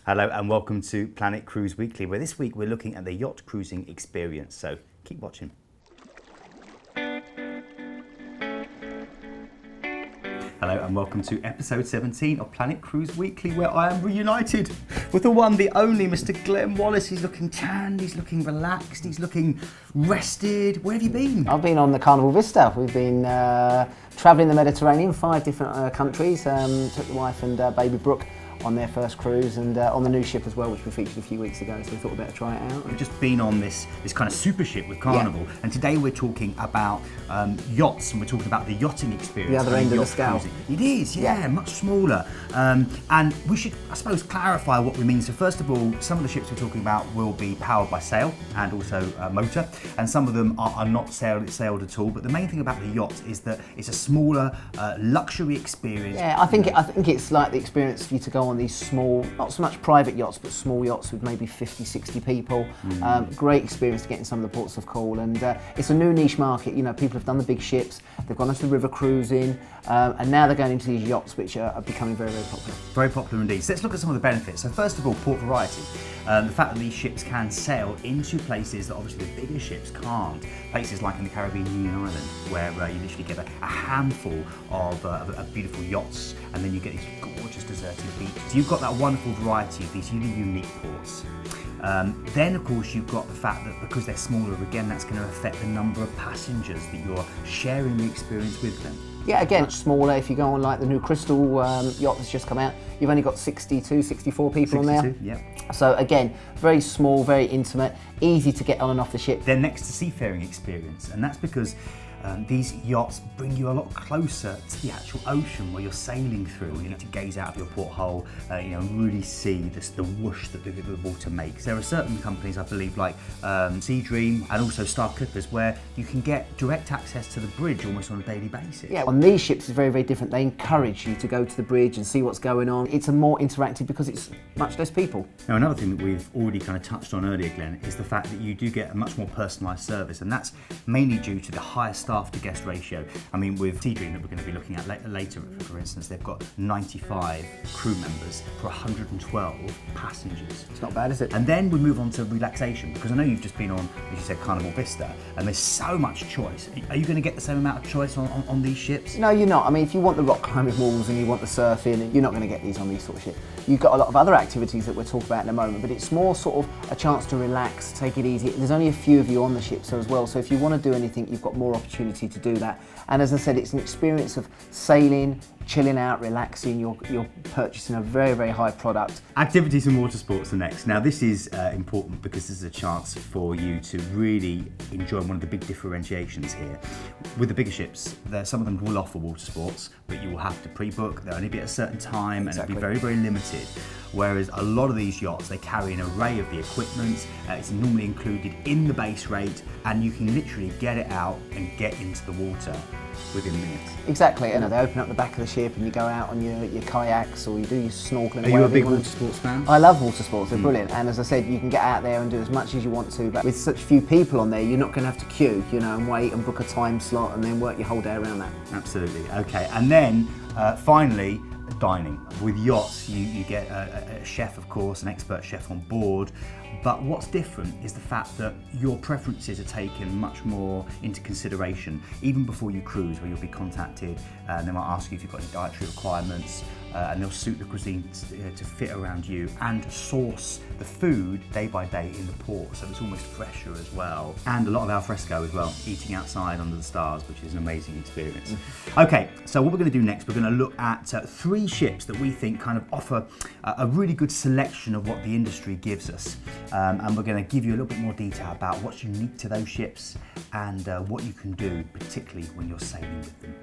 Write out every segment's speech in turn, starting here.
Hello and welcome to Planet Cruise Weekly, where this week we're looking at the Yacht Cruising Experience, so keep watching. Hello and welcome to episode 17 of Planet Cruise Weekly, where I am reunited with the one, the only Mr. Glenn Wallace. He's looking tanned, he's looking relaxed, he's looking rested. Where have you been? I've been on the Carnival Vista. We've been travelling the Mediterranean, 5 different countries. Took the wife and baby Brooke on their first cruise, and on the new ship as well, which we featured a few weeks ago, so we thought we'd better try it out. We've just been on this kind of super ship with Carnival, and today we're talking about yachts, and we're talking about the yachting experience. The other end of the scale. Cruising. It is, yeah, much smaller. And we should, I suppose, clarify what we mean. So first of all, some of the ships we're talking about will be powered by sail and also motor, and some of them are not sailed at all. But the main thing about the yacht is that it's a smaller luxury experience. Yeah, I think it's like the experience for you to go on these small, not so much private yachts, but small yachts with maybe 50, 60 people. Great experience to get in some of the ports of call, and it's a new niche market. You know, people have done the big ships, they've gone into the river cruising, and now they're going into these yachts, which are becoming very, very popular. Very popular indeed. So let's look at some of the benefits. So first of all, port variety. The fact that these ships can sail into places that obviously the bigger ships can't. Places like in the Caribbean Union Island, where you literally get a handful of beautiful yachts, and then you get these gorgeous deserted beaches. So you've got that wonderful variety of these really unique ports. Then of course you've got the fact that because they're smaller, again, that's going to affect the number of passengers that you're sharing the experience with them. Yeah, again, much smaller. If you go on like the new Crystal yacht that's just come out, you've only got 62, 64 people on there. Yeah. So again, very small, very intimate, easy to get on and off the ship. They're next to seafaring experience, and that's because these yachts bring you a lot closer to the actual ocean where you're sailing through. You know, to gaze out of your porthole, really see the whoosh that the water makes. There are certain companies, I believe, like Seadream and also Star Clippers, where you can get direct access to the bridge almost on a daily basis. Yeah, on these ships it's very, very different. They encourage you to go to the bridge and see what's going on. It's a more interactive because it's much less people. Now, another thing that we've already kind of touched on earlier, Glenn, is the fact that you do get a much more personalised service, and that's mainly due to the higher staff to guest ratio. I mean, with Seadream that we're going to be looking at later, for instance, they've got 95 crew members for 112 passengers. It's not bad, is it? And then we move on to relaxation, because I know you've just been on, as you said, Carnival Vista, and there's so much choice. Are you going to get the same amount of choice on these ships? No, you're not. I mean, if you want the rock climbing walls and you want the surfing, you're not going to get these on these sort of ships. You've got a lot of other activities that we'll talk about in a moment, but it's more sort of a chance to relax, take it easy. There's only a few of you on the ship as well, so if you want to do anything, you've got more opportunity to do that. And as I said, it's an experience of sailing, chilling out, relaxing. You're purchasing a very, very high product. Activities and water sports are next. Now this is important because this is a chance for you to really enjoy one of the big differentiations here. With the bigger ships, some of them will offer water sports, but you will have to pre-book. They'll only be at a certain time, and it'll be very, very limited. Whereas a lot of these yachts, they carry an array of the equipment. It's normally included in the base rate, and you can literally get it out and get into the water within minutes. Exactly, and they open up the back of the ship and you go out on your kayaks or you do your snorkeling. Are you a big water sports fan? I love water sports, they're brilliant, and as I said, you can get out there and do as much as you want to, but with such few people on there, you're not going to have to queue, and wait and book a time slot and then work your whole day around that. Absolutely, okay. And then finally, dining. With yachts, you get a chef, of course, an expert chef on board. But what's different is the fact that your preferences are taken much more into consideration, even before you cruise, where you'll be contacted and they might ask you if you've got any dietary requirements, and they'll suit the cuisine to fit around you and source the food day by day in the port, so it's almost fresher as well. And a lot of al fresco as well, eating outside under the stars, which is an amazing experience. Okay, so what we're going to do next, we're going to look at 3 ships that we think kind of offer a really good selection of what the industry gives us. And we're going to give you a little bit more detail about what's unique to those ships and what you can do, particularly when you're sailing with them.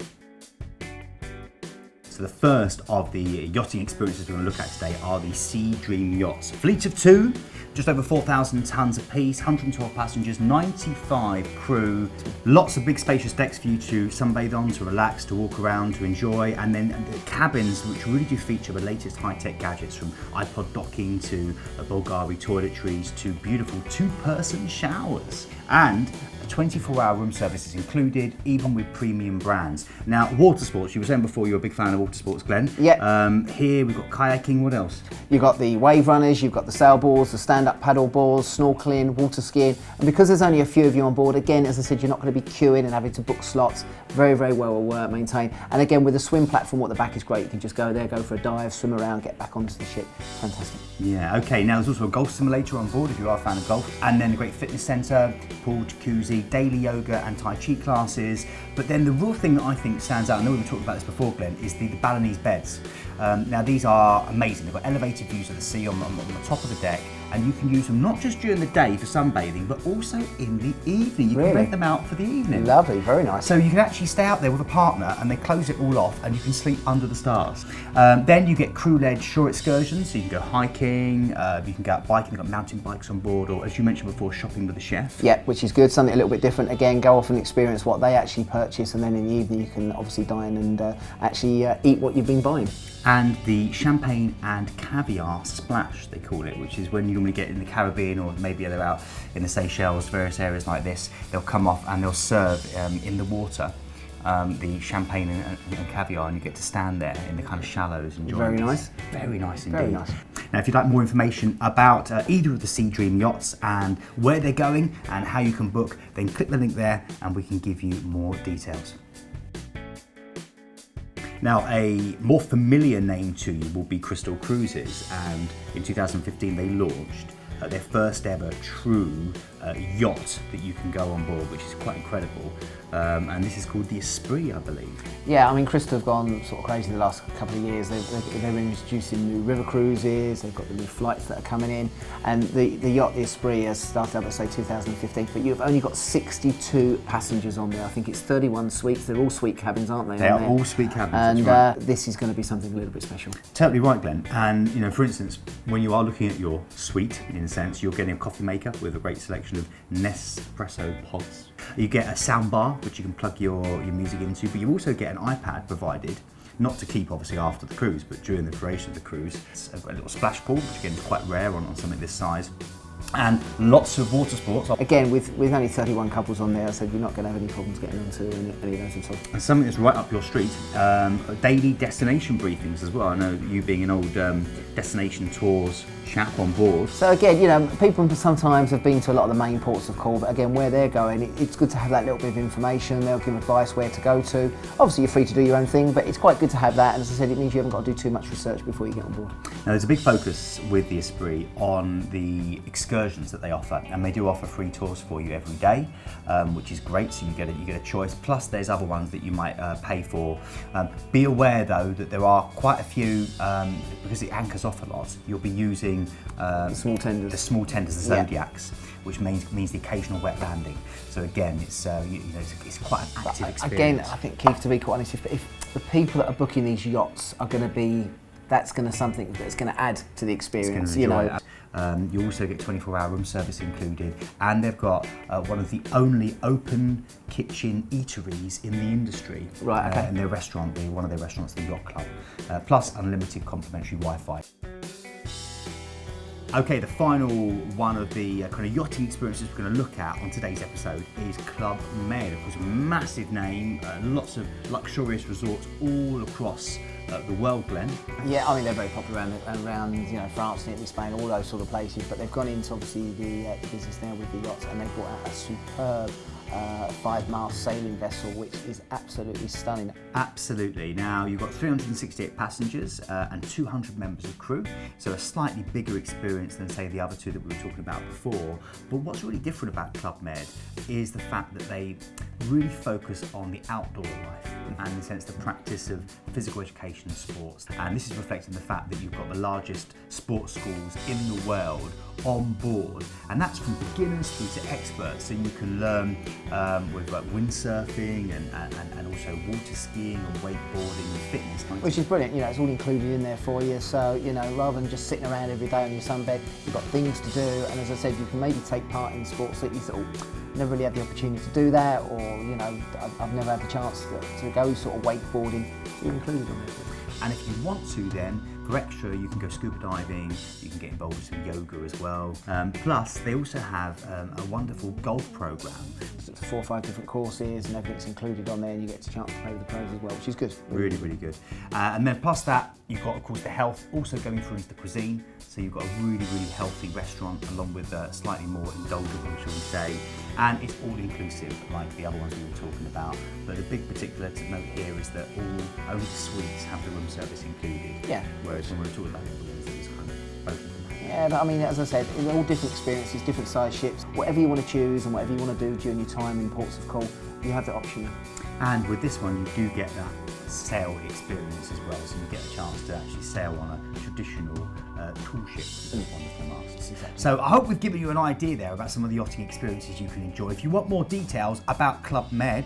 So the first of the yachting experiences we're going to look at today are the Seadream yachts. A fleet of 2, just over 4,000 tonnes apiece, 112 passengers, 95 crew, lots of big spacious decks for you to sunbathe on, to relax, to walk around, to enjoy, and then the cabins, which really do feature the latest high-tech gadgets, from iPod docking to Bulgari toiletries to beautiful 2-person showers. And 24-hour room service is included, even with premium brands. Now, water sports, you were saying before you're a big fan of water sports, Glenn. Yeah. Here we've got kayaking, what else? You've got the wave runners, you've got the sailboards, the stand-up paddle boards, snorkeling, water skiing. And because there's only a few of you on board, again, as I said, you're not going to be queuing and having to book slots. Very, very well maintained. And again, with the swim platform at the back is great. You can just go there, go for a dive, swim around, get back onto the ship. Fantastic. Yeah, okay. Now there's also a golf simulator on board if you are a fan of golf. And then a great fitness centre, pool, jacuzzi, daily yoga and Tai Chi classes. But then the real thing that I think stands out, I know we've talked about this before, Glenn, is the Balinese beds. Now these are amazing. They've got elevated views of the sea on the top of the deck, and you can use them not just during the day for sunbathing, but also in the evening. You can rent them out for the evening. Lovely, very nice. So you can actually stay out there with a partner and they close it all off and you can sleep under the stars. Then you get crew-led shore excursions, so you can go hiking, you can go out biking, they've got mountain bikes on board, or as you mentioned before, shopping with a chef. Yeah, which is good, something a little bit different. Again, go off and experience what they actually purchase, and then in the evening you can obviously dine and actually eat what you've been buying. And the champagne and caviar splash, they call it, which is when you normally get in the Caribbean or maybe they're out in the Seychelles, various areas like this, they'll come off and they'll serve in the water the champagne and caviar, and you get to stand there in the kind of shallows and enjoy. Very nice. Very nice indeed. Very nice. Now, if you'd like more information about either of the Seadream yachts and where they're going and how you can book, then click the link there and we can give you more details. Now, a more familiar name to you will be Crystal Cruises, and in 2015 they launched their first ever true yacht that you can go on board, which is quite incredible. And this is called the Esprit, I believe. Yeah, I mean, Crystal have gone sort of crazy the last couple of years. They've been introducing new river cruises, they've got the new flights that are coming in, and the yacht, the Esprit, has started up at, say, 2015, but you've only got 62 passengers on there. I think it's 31 suites. They're all suite cabins, aren't they? They are all suite cabins, and that's right. This is going to be something a little bit special. Totally right, Glenn. And, you know, for instance, when you are looking at your suite, in a sense, you're getting a coffee maker with a great selection of Nespresso pods. You get a sound bar, which you can plug your music into, but you also get an iPad provided, not to keep obviously after the cruise, but during the duration of the cruise. It's a little splash pool, which again is quite rare on something this size. And lots of water sports. Again, with only 31 couples on there, I said you're not going to have any problems getting onto any of those at all. And something that's right up your street, daily destination briefings as well. I know you being an old destination tours chap on board. So again, you know, people sometimes have been to a lot of the main ports of call, but again, where they're going, it's good to have that little bit of information. They'll give advice where to go to. Obviously, you're free to do your own thing, but it's quite good to have that. And as I said, it means you haven't got to do too much research before you get on board. Now, there's a big focus with the Esprit on the excursions that they offer, and they do offer free tours for you every day, which is great. So you get a choice. Plus, there's other ones that you might pay for. Be aware though that there are quite a few because it anchors off a lot. You'll be using the small tenders, the Zodiacs, which means the occasional wet landing. So again, it's it's quite an active experience. Again, I think, Keith, to be quite honest, if the people that are booking these yachts are going to be, that's going to something that's going to add to the experience. You know. You also get 24-hour room service included, and they've got one of the only open kitchen eateries in the industry. Right. Okay. In their restaurant, one of their restaurants, the Yacht Club, plus unlimited complimentary Wi-Fi. Okay, the final one of the kind of yachting experiences we're going to look at on today's episode is Club Med. Of course, a massive name, lots of luxurious resorts all across the world, Glenn. Yeah, I mean, they're very popular around you know, France, Italy, Spain, all those sort of places, but they've gone into obviously the business now with the yachts, and they've brought out a superb 5-mast sailing vessel, which is absolutely stunning. Absolutely. Now, you've got 368 passengers and 200 members of crew, so a slightly bigger experience than, say, the other two that we were talking about before. But what's really different about Club Med is the fact that they really focus on the outdoor life and, in a sense, the practice of physical education and sports. And this is reflecting the fact that you've got the largest sports schools in the world on board, and that's from beginners through to experts. So you can learn with windsurfing and also water skiing and wakeboarding and fitness. Which is brilliant, you know, it's all included in there for you. So, you know, rather than just sitting around every day on your sunbed, you've got things to do. And as I said, you can maybe take part in sports that you thought, never really had the opportunity to do that, or, you know, I've never had the chance to go sort of wakeboarding. You're included in there. And if you want to, then for extra, you can go scuba diving, you can get involved with some yoga as well. Plus, they also have a wonderful golf program. to 4 or 5 different courses, and everything's included on there, and you get a chance to play with the pros as well, which is good. Really, really good. And then plus that, you've got, of course, the health, also going through into the cuisine. So you've got a really, really healthy restaurant, along with slightly more indulgent one, shall we say. And it's all inclusive, like the other ones we were talking about. But the big particular to note here is that only the suites have the room service included. Yeah. Whereas when we were talking about the other ones, it was kind of both of them. Yeah, but I mean, as I said, they're all different experiences, different size ships. Whatever you want to choose and whatever you want to do during your time in ports of call, you have that option. And with this one, you do get that sail experience as well, so you get a chance to actually sail on a traditional cruise ship with one of the masts. Exactly. So I hope we've given you an idea there about some of the yachting experiences you can enjoy. If you want more details about Club Med,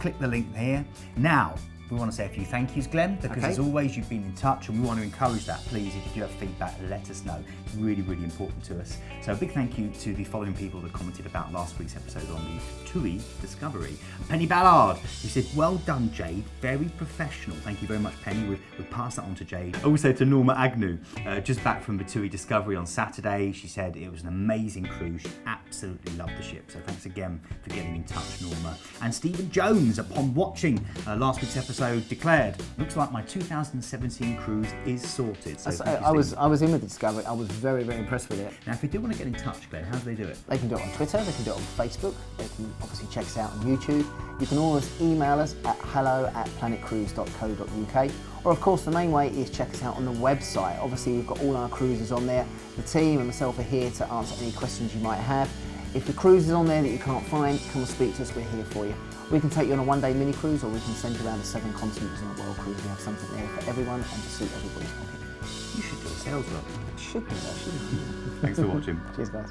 click the link here. Now, we want to say a few thank yous, Glenn, because as always, you've been in touch, and we want to encourage that. Please, if you do have feedback, let us know. It's really, really important to us. So a big thank you to the following people that commented about last week's episode on the TUI Discovery. Penny Ballard, who said, well done, Jade, very professional. Thank you very much, Penny. We'll pass that on to Jade. Also to Norma Agnew, just back from the TUI Discovery on Saturday. She said it was an amazing cruise. She absolutely loved the ship. So thanks again for getting in touch, Norma. And Stephen Jones, upon watching last week's episode, declared, looks like my 2017 cruise is sorted. So I was in with the Discovery. I was very, very impressed with it. Now, if they do want to get in touch, Glenn, how do they do it? They can do it on Twitter, they can do it on Facebook, they can obviously check us out on YouTube. You can always email us at hello@planetcruise.co.uk, or of course the main way is check us out on the website. Obviously we've got all our cruises on there. The team and myself are here to answer any questions you might have. If the cruise is on there that you can't find, come and speak to us, we're here for you. We can take you on a one-day mini cruise, or we can send you around the 7 continents on a world cruise. We have something there for everyone and to suit everybody's pocket. You should do a sales rep. Should do that, shouldn't you? Thanks for watching. Cheers guys.